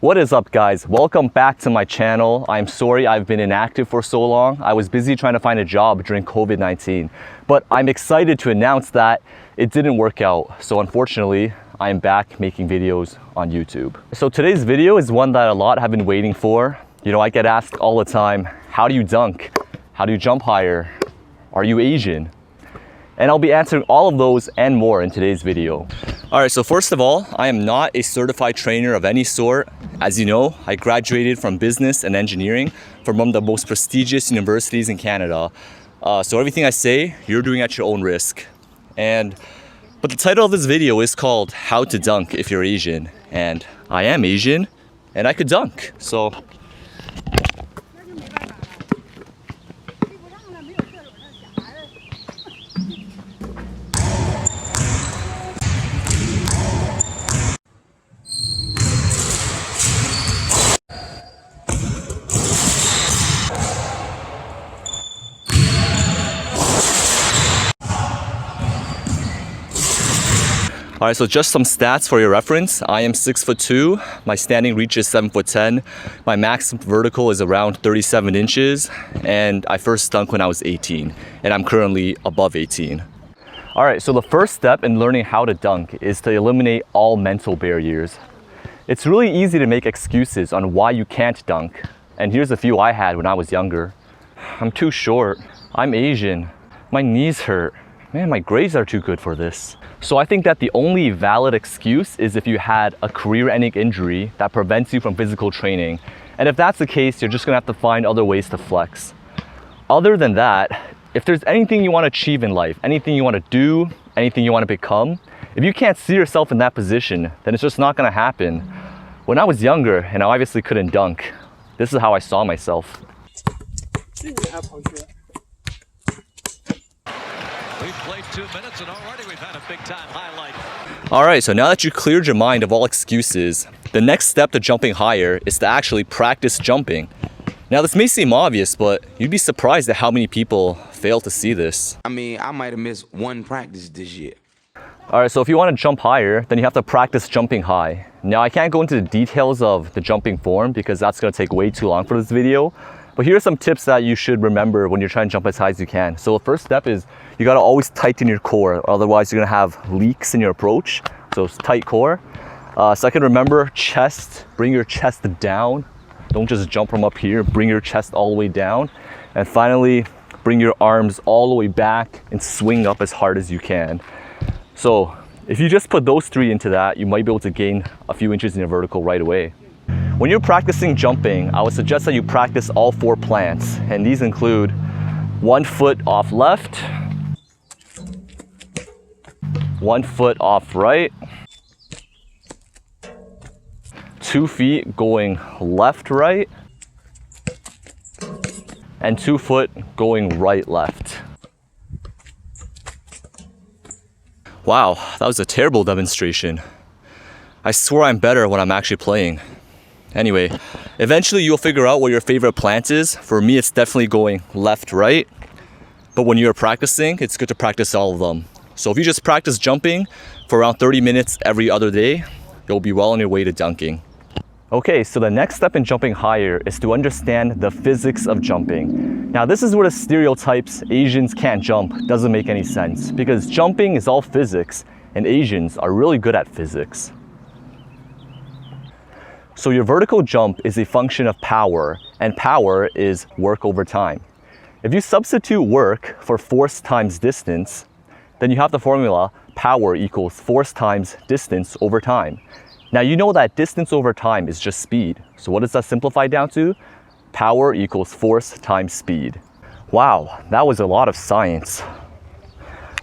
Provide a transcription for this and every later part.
What is up, guys? Welcome back to my channel. I'm sorry I've been inactive for so long. I was busy trying to find a job during COVID-19, but I'm excited to announce that it didn't work out. So unfortunately, I'm back making videos on YouTube. So today's video is one that a lot have been waiting for. You know, I get asked all the time, how do you dunk? How do you jump higher? Are you Asian? And I'll be answering all of those and more in today's video. All right, so first of all, I am not a certified trainer of any sort. As you know, I graduated from business and engineering from one of the most prestigious universities in Canada. So everything I say, you're doing at your own risk. But the title of this video is called How to Dunk If You're Asian. And I am Asian and I could dunk. So all right, so just some stats for your reference. I am 6'2", my standing reach is 7'10", my max vertical is around 37 inches, and I first dunked when I was 18, and I'm currently above 18. All right, so the first step in learning how to dunk is to eliminate all mental barriers. It's really easy to make excuses on why you can't dunk, and here's a few I had when I was younger. I'm too short, I'm Asian, my knees hurt, man, my grades are too good for this. So I think that the only valid excuse is if you had a career-ending injury that prevents you from physical training. And if that's the case, you're just gonna have to find other ways to flex. Other than that, if there's anything you wanna achieve in life, anything you wanna do, anything you wanna become, if you can't see yourself in that position, then it's just not gonna happen. When I was younger, and I obviously couldn't dunk, this is how I saw myself. We've played 2 minutes and already we've had a big time highlight. All right, so now that you cleared your mind of all excuses, the next step to jumping higher is to actually practice jumping. Now this may seem obvious, but you'd be surprised at how many people fail to see this. I mean, I might have missed one practice this year. All right, so if you want to jump higher, then you have to practice jumping high. Now I can't go into the details of the jumping form because that's going to take way too long for this video. But here are some tips that you should remember when you're trying to jump as high as you can. So the first step is you got to always tighten your core, otherwise you're going to have leaks in your approach. So tight core. Second, remember chest, bring your chest down. Don't just jump from up here, bring your chest all the way down. And finally, bring your arms all the way back and swing up as hard as you can. So if you just put those three into that, you might be able to gain a few inches in your vertical right away. When you're practicing jumping, I would suggest that you practice all 4 plants, and these include 1 foot off left, 1 foot off right, 2 feet going left right, and 2 foot going right left. Wow, that was a terrible demonstration. I swear I'm better when I'm actually playing. Anyway, eventually you'll figure out what your favorite plant is. For me, it's definitely going left, right. But when you're practicing, it's good to practice all of them. So if you just practice jumping for around 30 minutes every other day, you'll be well on your way to dunking. Okay, so the next step in jumping higher is to understand the physics of jumping. Now this is where the stereotypes Asians can't jump doesn't make any sense, because jumping is all physics and Asians are really good at physics. So your vertical jump is a function of power, and power is work over time. If you substitute work for force times distance, then you have the formula power equals force times distance over time. Now you know that distance over time is just speed. So what does that simplify down to? Power equals force times speed. Wow, that was a lot of science.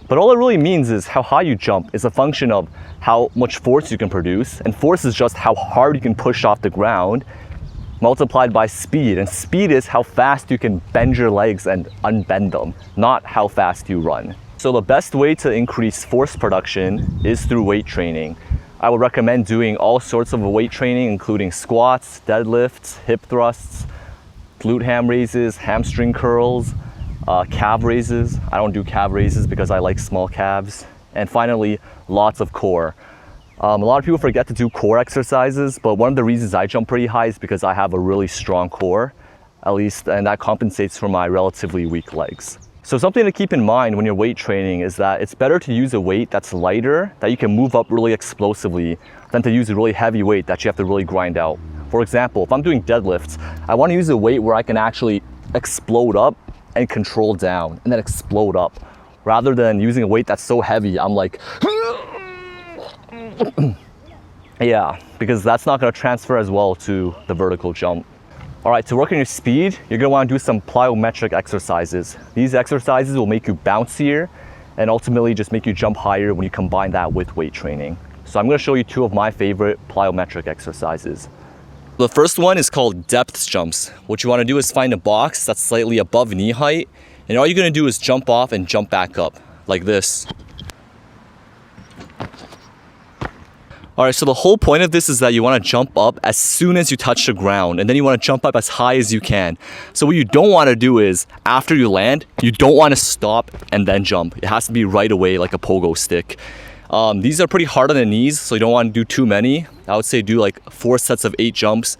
But all it really means is how high you jump is a function of how much force you can produce, and force is just how hard you can push off the ground, multiplied by speed, and speed is how fast you can bend your legs and unbend them, not how fast you run. So the best way to increase force production is through weight training. I would recommend doing all sorts of weight training, including squats, deadlifts, hip thrusts, glute ham raises, hamstring curls, calf raises. I don't do calf raises because I like small calves. And finally, lots of core. A lot of people forget to do core exercises, but one of the reasons I jump pretty high is because I have a really strong core, at least, and that compensates for my relatively weak legs. So something to keep in mind when you're weight training is that it's better to use a weight that's lighter, that you can move up really explosively, than to use a really heavy weight that you have to really grind out. For example, if I'm doing deadlifts, I want to use a weight where I can actually explode up and control down, and then explode up, rather than using a weight that's so heavy, I'm like, yeah, because that's not going to transfer as well to the vertical jump. All right, to work on your speed, you're going to want to do some plyometric exercises. These exercises will make you bouncier and ultimately just make you jump higher when you combine that with weight training. So I'm going to show you two of my favorite plyometric exercises. The first one is called depth jumps. What you want to do is find a box that's slightly above knee height, and all you're going to do is jump off and jump back up, like this. All right, so the whole point of this is that you want to jump up as soon as you touch the ground, and then you want to jump up as high as you can. So what you don't want to do is, after you land, you don't want to stop and then jump. It has to be right away, like a pogo stick. These are pretty hard on the knees, so you don't want to do too many. I would say do like 4 sets of 8 jumps,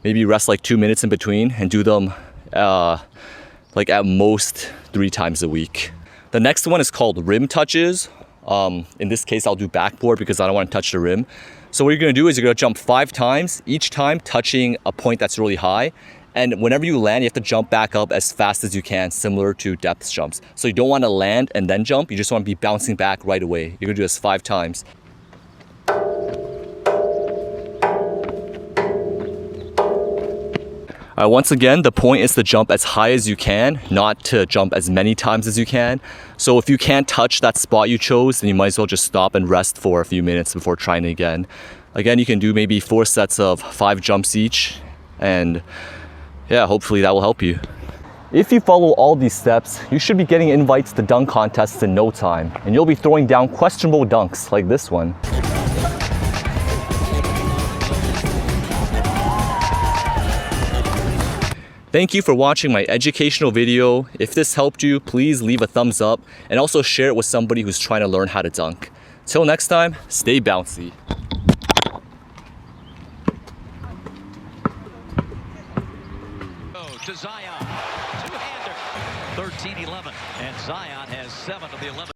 maybe rest like 2 minutes in between, and do them like at most 3 times a week. The next one is called rim touches. In this case, I'll do backboard because I don't want to touch the rim. So what you're going to do is you're going to jump 5 times, each time touching a point that's really high. And whenever you land, you have to jump back up as fast as you can, similar to depth jumps. So you don't want to land and then jump. You just want to be bouncing back right away. You're going to do this 5 times. Once again, the point is to jump as high as you can, not to jump as many times as you can. So if you can't touch that spot you chose, then you might as well just stop and rest for a few minutes before trying it again. Again, you can do maybe 4 sets of 5 jumps each, and yeah, hopefully that will help you. If you follow all these steps, you should be getting invites to dunk contests in no time, and you'll be throwing down questionable dunks like this one. Thank you for watching my educational video. If this helped you, please leave a thumbs up and also share it with somebody who's trying to learn how to dunk. Till next time, stay bouncy. To Zion, two-hander, 13-11, and Zion has 7 of the 11.